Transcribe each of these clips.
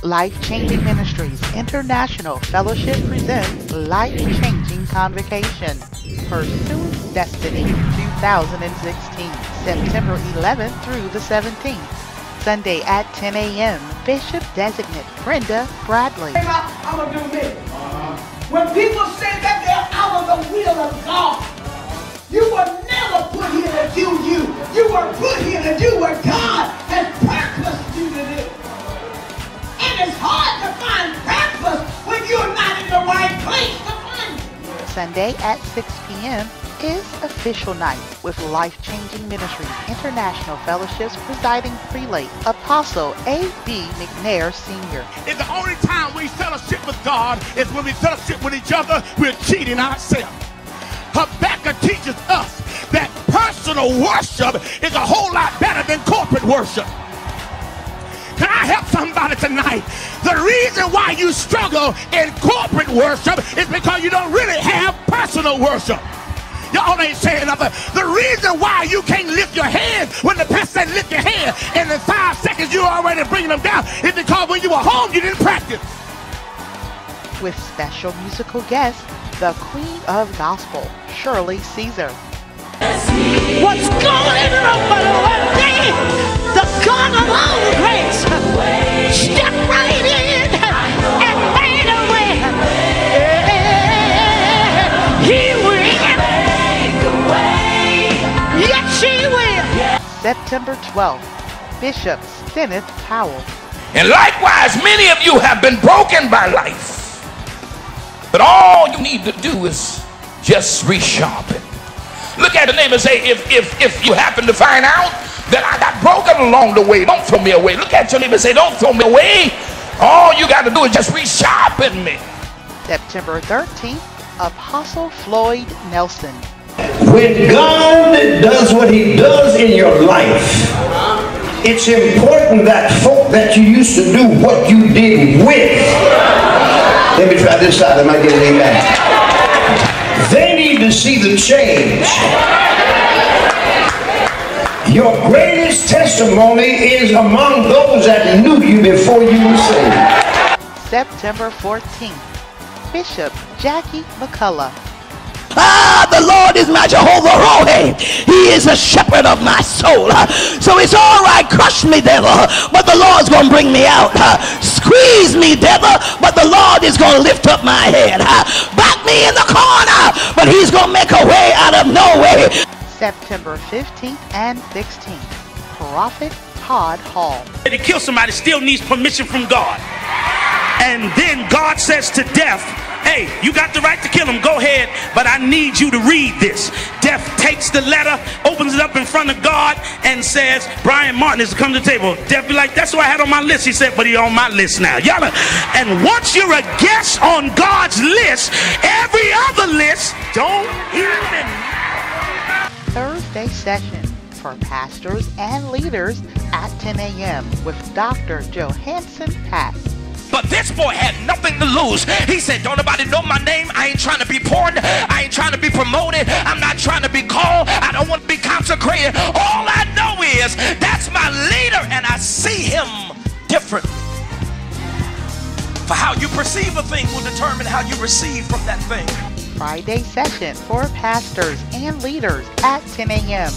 Life-Changing Ministries International Fellowship presents Life-Changing Convocation, Pursuing Destiny 2016, September 11th through the 17th, Sunday at 10 a.m. Bishop Designate Brenda Bradley. I'm going to do this. When people say that they're out of the will of God, you were never put here to do you. You were put here to do what God has purposed you to do. And it's hard to find purpose when you're not in the right place to find it. Sunday at 6 p.m. is Official Night with Life-Changing Ministries International Fellowship's presiding prelate, Apostle A.B. McNair Sr. It's the only time we fellowship with God is when we fellowship with each other, we're cheating ourselves. Habakkuk teaches us that personal worship is a whole lot better than corporate worship. Can I help somebody tonight? The reason why you struggle in corporate worship is because you don't really have personal worship. Y'all ain't saying nothing. The reason why you can't lift your hands when the pastor said lift your hand and in 5 seconds you're already bringing them down is because when you were home you didn't practice. With special musical guest, the Queen of Gospel, Shirley Caesar. What's going on one day? The God of all grace stepped right in and made a way. He will make a way. Yes, he will. September 12th, Bishop Kenneth Powell. And likewise, many of you have been broken by life. But all you need to do is just resharpen. Look at the neighbor and say, if you happen to find out that I got broken along the way, don't throw me away. Look at your neighbor and say, don't throw me away. All you got to do is just resharpen me. September 13th, Apostle Floyd Nelson. When God does what he does in your life, it's important that folk that you used to do what you did with. Let me try this side, I might get an amen. They need to see the change. Your greatest testimony is among those that knew you before you were saved. September 14th, Bishop Jackie McCullough. The Lord is my Jehovah Rohi. He is the shepherd of my soul. So it's all right, crush me, devil, but the Lord's going to bring me out. Squeeze me, devil, but the Lord is going to lift up my head. Back me in the corner, but he's going to make a way out of no way. September 15th and 16th, Prophet Todd Hall. To kill somebody still needs permission from God. And then God says to death, hey, you got the right to kill him, go ahead, but I need you to read this. Death takes the letter, opens it up in front of God, and says, Brian Martin is to come to the table. Death be like, that's what I had on my list. He said, but he's on my list now. Y'all, and once you're a guest on God's list, every other list don't even. Thursday session for pastors and leaders at 10 a.m. with Dr. Johansson Pass. But this boy had nothing to lose. He said, don't nobody know my name. I ain't trying to be important. I ain't trying to be promoted. I'm not trying to be called. I don't want to be consecrated. All I know is that's my leader, and I see him differently. For how you perceive a thing will determine how you receive from that thing. Friday session for pastors and leaders at 10 a.m.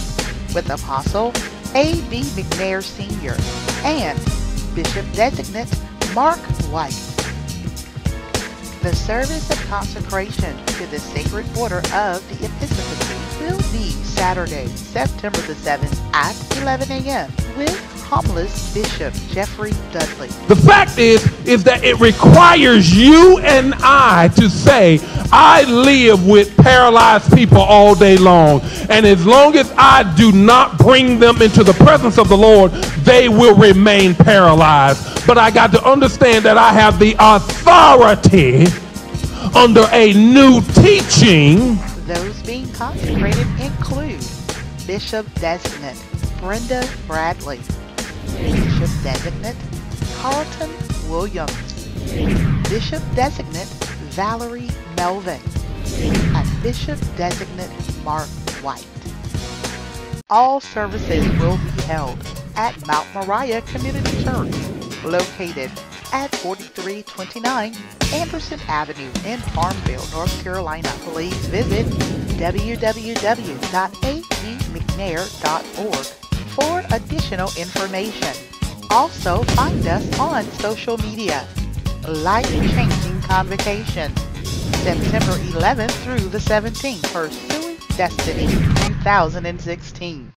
with Apostle A.B. McNair Sr. and Bishop Designate Mark White. The service of consecration to the sacred order of the Episcopacy will be Saturday, September the 7th at 11 a.m. with Homeless Bishop Jeffrey Dudley. The fact is that it requires you and I to say, I live with paralyzed people all day long, and as long as I do not bring them into the presence of the Lord, they will remain paralyzed. But I got to understand that I have the authority under a new teaching. Those being consecrated include Bishop Designate Brenda Bradley, Bishop Designate Carlton Williams, Bishop Designate Valerie Melvin, and Bishop Designate Mark White. All services will be held at Mount Moriah Community Church, located at 4329 Anderson Avenue in Farmville, North Carolina. Please visit www.abmcnair.org for additional information. Also, find us on social media. Life-changing Convocation, September 11th through the 17th, Pursuing Destiny 2016.